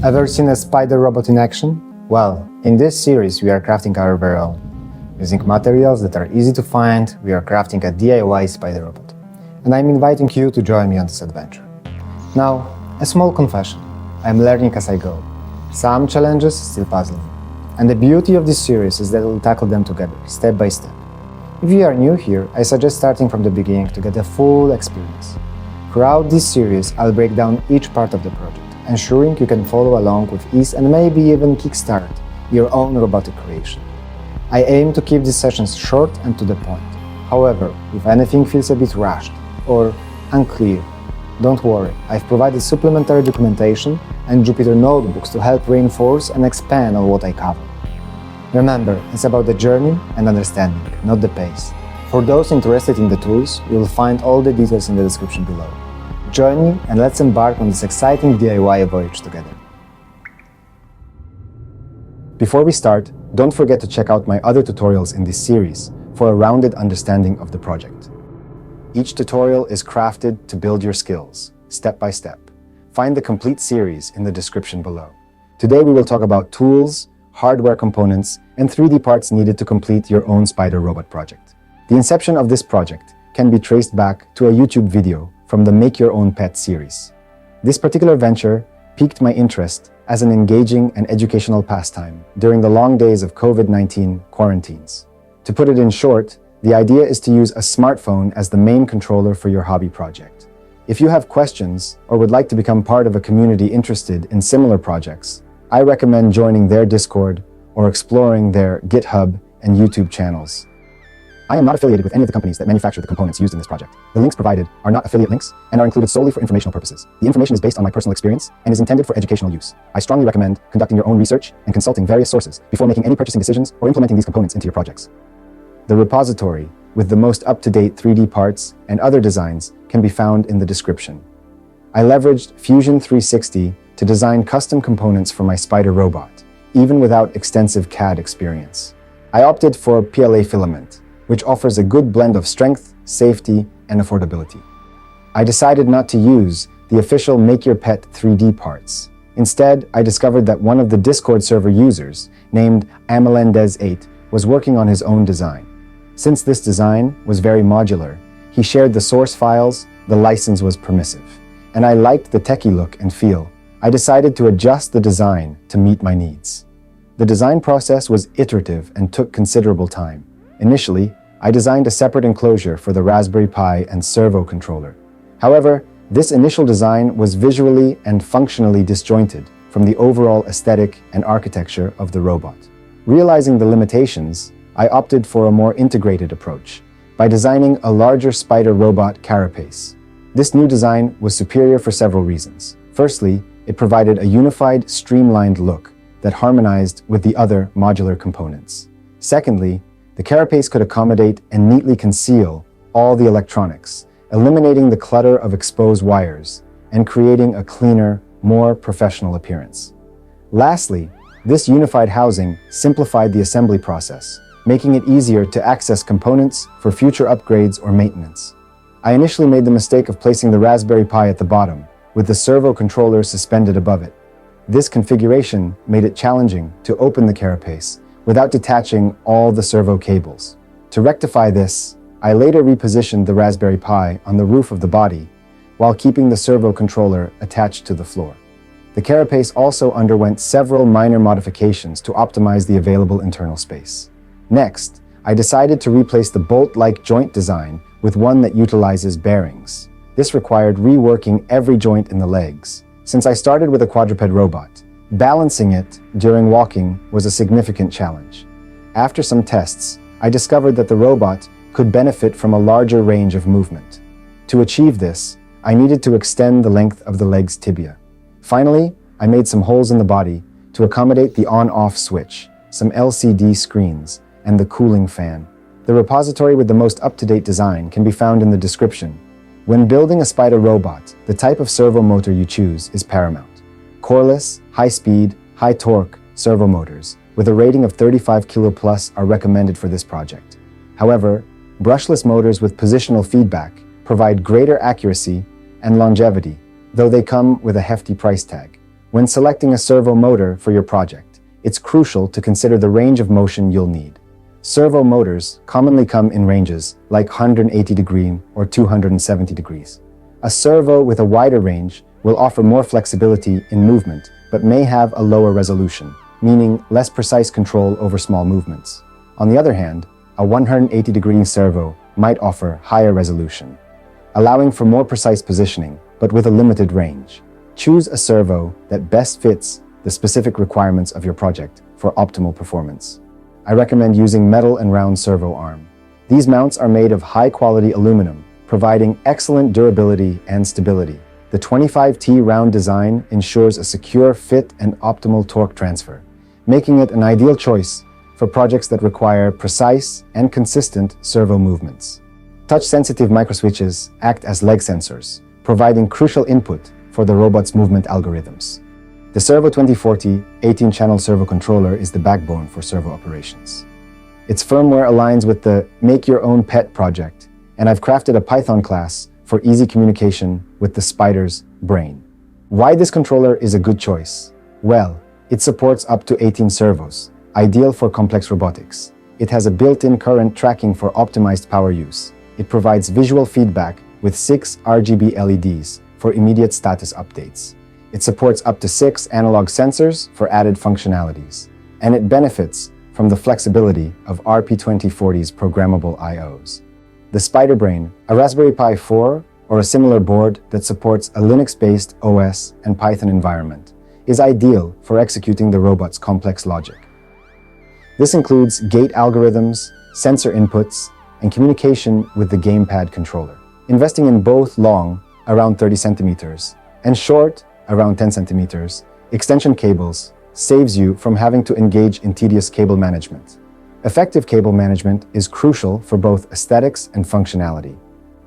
Ever seen a spider robot in action? Well, in this series we are crafting our very own. Using materials that are easy to find, we are crafting a DIY spider robot. And I'm inviting you to join me on this adventure. Now, a small confession. I'm learning as I go. Some challenges still puzzle me. And the beauty of this series is that we'll tackle them together, step by step. If you are new here, I suggest starting from the beginning to get a full experience. Throughout this series, I'll break down each part of the project, ensuring you can follow along with ease and maybe even kickstart your own robotic creation. I aim to keep these sessions short and to the point. However, if anything feels a bit rushed or unclear, don't worry, I've provided supplementary documentation and Jupyter notebooks to help reinforce and expand on what I cover. Remember, it's about the journey and understanding, not the pace. For those interested in the tools, you'll find all the details in the description below. Join me and let's embark on this exciting DIY voyage together. Before we start, don't forget to check out my other tutorials in this series for a rounded understanding of the project. Each tutorial is crafted to build your skills, step by step. Find the complete series in the description below. Today we will talk about tools, hardware components, and 3D parts needed to complete your own spider robot project. The inception of this project can be traced back to a YouTube video from the Make Your Own Pet series. This particular venture piqued my interest as an engaging and educational pastime during the long days of COVID-19 quarantines. To put it in short, the idea is to use a smartphone as the main controller for your hobby project. If you have questions or would like to become part of a community interested in similar projects, I recommend joining their Discord or exploring their GitHub and YouTube channels. I am not affiliated with any of the companies that manufacture the components used in this project. The links provided are not affiliate links and are included solely for informational purposes. The information is based on my personal experience and is intended for educational use. I strongly recommend conducting your own research and consulting various sources before making any purchasing decisions or implementing these components into your projects. The repository with the most up-to-date 3D parts and other designs can be found in the description. I leveraged Fusion 360 to design custom components for my spider robot, even without extensive CAD experience. I opted for PLA filament, which offers a good blend of strength, safety, and affordability. I decided not to use the official Make Your Pet 3D parts. Instead, I discovered that one of the Discord server users, named Amelendez8, was working on his own design. Since this design was very modular, he shared the source files, the license was permissive, and I liked the techie look and feel. I decided to adjust the design to meet my needs. The design process was iterative and took considerable time. Initially, I designed a separate enclosure for the Raspberry Pi and Servo controller. However, this initial design was visually and functionally disjointed from the overall aesthetic and architecture of the robot. Realizing the limitations, I opted for a more integrated approach by designing a larger spider robot carapace. This new design was superior for several reasons. Firstly, it provided a unified, streamlined look that harmonized with the other modular components. Secondly, the carapace could accommodate and neatly conceal all the electronics, eliminating the clutter of exposed wires and creating a cleaner, more professional appearance. Lastly, this unified housing simplified the assembly process, making it easier to access components for future upgrades or maintenance. I initially made the mistake of placing the Raspberry Pi at the bottom, with the servo controller suspended above it. This configuration made it challenging to open the carapace without detaching all the servo cables. To rectify this, I later repositioned the Raspberry Pi on the roof of the body while keeping the servo controller attached to the floor. The carapace also underwent several minor modifications to optimize the available internal space. Next, I decided to replace the bolt-like joint design with one that utilizes bearings. This required reworking every joint in the legs. Since I started with a quadruped robot, balancing it during walking was a significant challenge. After some tests, I discovered that the robot could benefit from a larger range of movement. To achieve this, I needed to extend the length of the leg's tibia. Finally, I made some holes in the body to accommodate the on-off switch, some LCD screens, and the cooling fan. The repository with the most up-to-date design can be found in the description. When building a spider robot, the type of servo motor you choose is paramount. Coreless, high-speed, high-torque servo motors with a rating of 35 kg+ are recommended for this project. However, brushless motors with positional feedback provide greater accuracy and longevity, though they come with a hefty price tag. When selecting a servo motor for your project, it's crucial to consider the range of motion you'll need. Servo motors commonly come in ranges like 180 degrees or 270 degrees. A servo with a wider range will offer more flexibility in movement, but may have a lower resolution, meaning less precise control over small movements. On the other hand, a 180-degree servo might offer higher resolution, allowing for more precise positioning, but with a limited range. Choose a servo that best fits the specific requirements of your project for optimal performance. I recommend using metal and round servo arm. These mounts are made of high-quality aluminum, providing excellent durability and stability. The 25T round design ensures a secure fit and optimal torque transfer, making it an ideal choice for projects that require precise and consistent servo movements. Touch-sensitive microswitches act as leg sensors, providing crucial input for the robot's movement algorithms. The Servo 2040 18-channel servo controller is the backbone for servo operations. Its firmware aligns with the Make Your Own Pet project, and I've crafted a Python class for easy communication with the Spider's brain. Why this controller is a good choice? Well, it supports up to 18 servos, ideal for complex robotics. It has a built-in current tracking for optimized power use. It provides visual feedback with 6 RGB LEDs for immediate status updates. It supports up to 6 analog sensors for added functionalities. And it benefits from the flexibility of RP2040's programmable I/Os. The SpiderBrain, a Raspberry Pi 4 or a similar board that supports a Linux-based OS and Python environment, is ideal for executing the robot's complex logic. This includes gate algorithms, sensor inputs, and communication with the gamepad controller. Investing in both long, around 30 centimeters, and short, around 10 centimeters, extension cables saves you from having to engage in tedious cable management. Effective cable management is crucial for both aesthetics and functionality.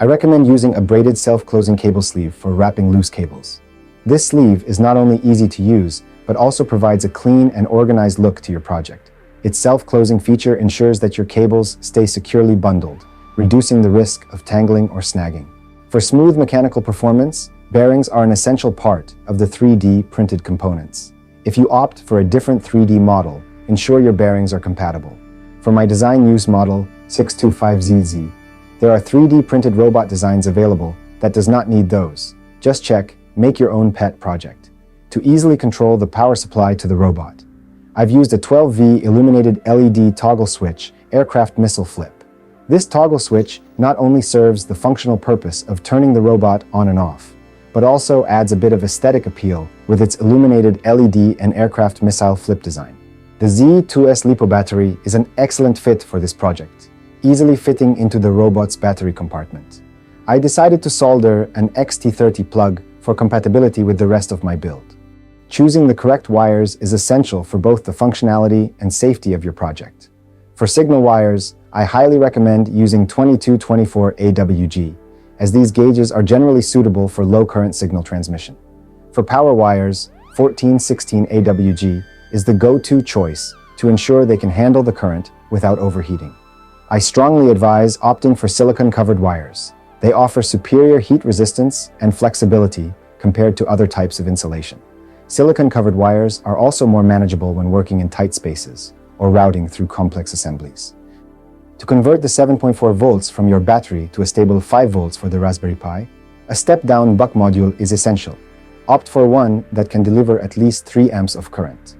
I recommend using a braided self-closing cable sleeve for wrapping loose cables. This sleeve is not only easy to use, but also provides a clean and organized look to your project. Its self-closing feature ensures that your cables stay securely bundled, reducing the risk of tangling or snagging. For smooth mechanical performance, bearings are an essential part of the 3D printed components. If you opt for a different 3D model, ensure your bearings are compatible. For my design use model 625ZZ, there are 3D printed robot designs available that does not need those. Just check Make Your Own Pet project to easily control the power supply to the robot. I've used a 12V illuminated LED toggle switch aircraft missile flip. This toggle switch not only serves the functional purpose of turning the robot on and off, but also adds a bit of aesthetic appeal with its illuminated LED and aircraft missile flip design. The Z2S LiPo battery is an excellent fit for this project, easily fitting into the robot's battery compartment. I decided to solder an XT30 plug for compatibility with the rest of my build. Choosing the correct wires is essential for both the functionality and safety of your project. For signal wires, I highly recommend using 2224 AWG, as these gauges are generally suitable for low current signal transmission. For power wires, 1416 AWG is the go-to choice to ensure they can handle the current without overheating. I strongly advise opting for silicon-covered wires. They offer superior heat resistance and flexibility compared to other types of insulation. Silicon-covered wires are also more manageable when working in tight spaces or routing through complex assemblies. To convert the 7.4 volts from your battery to a stable 5 volts for the Raspberry Pi, a step-down buck module is essential. Opt for one that can deliver at least 3 amps of current.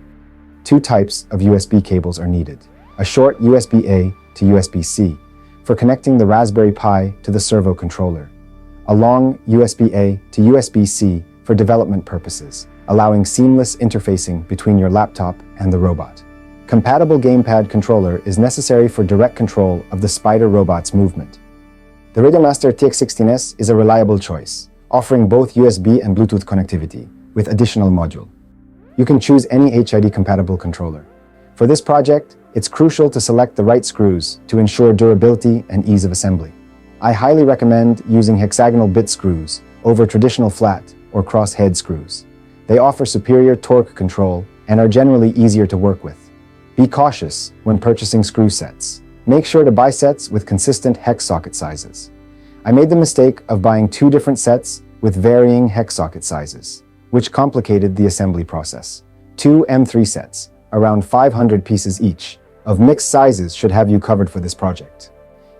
2 types of USB cables are needed. A short USB-A to USB-C for connecting the Raspberry Pi to the servo controller. A long USB-A to USB-C for development purposes, allowing seamless interfacing between your laptop and the robot. Compatible gamepad controller is necessary for direct control of the Spider robot's movement. The Radiomaster TX16S is a reliable choice, offering both USB and Bluetooth connectivity with additional module. You can choose any HID-compatible controller. For this project, it's crucial to select the right screws to ensure durability and ease of assembly. I highly recommend using hexagonal bit screws over traditional flat or cross-head screws. They offer superior torque control and are generally easier to work with. Be cautious when purchasing screw sets. Make sure to buy sets with consistent hex socket sizes. I made the mistake of buying 2 different sets with varying hex socket sizes. which complicated the assembly process. 2 M3 sets, around 500 pieces each, of mixed sizes should have you covered for this project.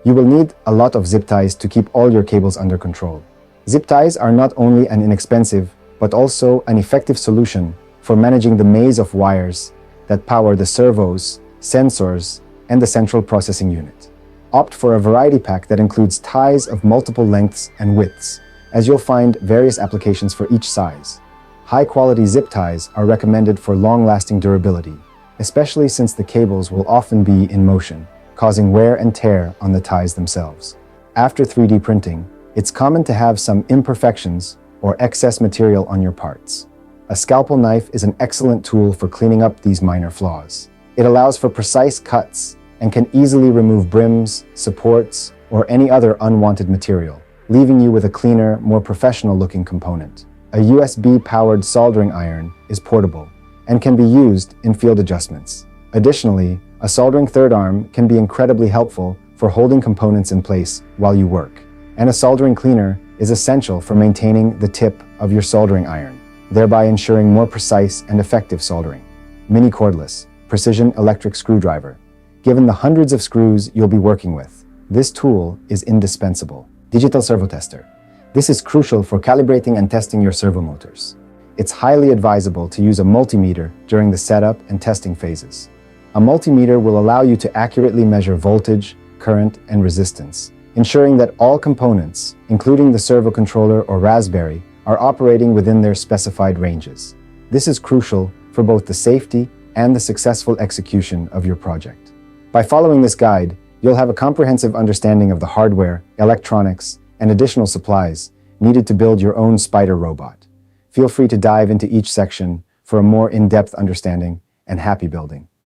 You will need a lot of zip ties to keep all your cables under control. Zip ties are not only an inexpensive, but also an effective solution for managing the maze of wires that power the servos, sensors, and the central processing unit. Opt for a variety pack that includes ties of multiple lengths and widths, as you'll find various applications for each size. High-quality zip ties are recommended for long-lasting durability, especially since the cables will often be in motion, causing wear and tear on the ties themselves. After 3D printing, it's common to have some imperfections or excess material on your parts. A scalpel knife is an excellent tool for cleaning up these minor flaws. It allows for precise cuts and can easily remove brims, supports, or any other unwanted material, leaving you with a cleaner, more professional-looking component. A USB-powered soldering iron is portable and can be used in field adjustments. Additionally, a soldering third arm can be incredibly helpful for holding components in place while you work. And a soldering cleaner is essential for maintaining the tip of your soldering iron, thereby ensuring more precise and effective soldering. Mini cordless, precision electric screwdriver. Given the hundreds of screws you'll be working with, this tool is indispensable. Digital servo tester. This is crucial for calibrating and testing your servo motors. It's highly advisable to use a multimeter during the setup and testing phases. A multimeter will allow you to accurately measure voltage, current, and resistance, ensuring that all components, including the servo controller or Raspberry, are operating within their specified ranges. This is crucial for both the safety and the successful execution of your project. By following this guide, you'll have a comprehensive understanding of the hardware, electronics, and additional supplies needed to build your own spider robot. Feel free to dive into each section for a more in-depth understanding, and happy building.